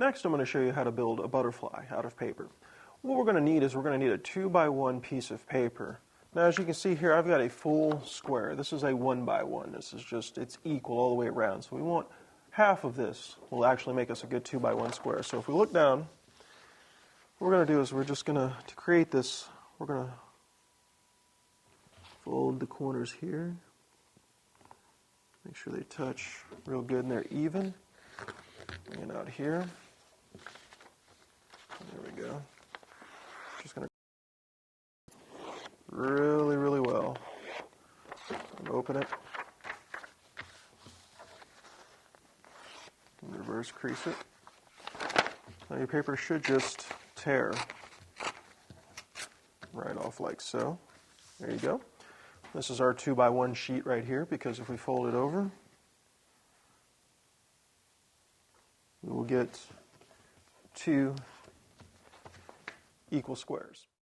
Next, I'm going to show you how to build a butterfly out of paper. What we're going to need is we're going to need a 2x1 piece of paper. Now, as you can see here, I've got a full square. This is a 1x1. This is just, it's equal all the way around. So we want half of this will actually make us a good 2x1 square. So if we look down, what we're going to do is we're just going to create this, we're going to fold the corners here. Make sure they touch real good and they're even. Bring it out here. There we go. Just going to really, really well. Open it. And reverse crease it. Now your paper should just tear right off like so. There you go. This is our 2x1 sheet right here, because if we fold it over, we will get 2 equal squares.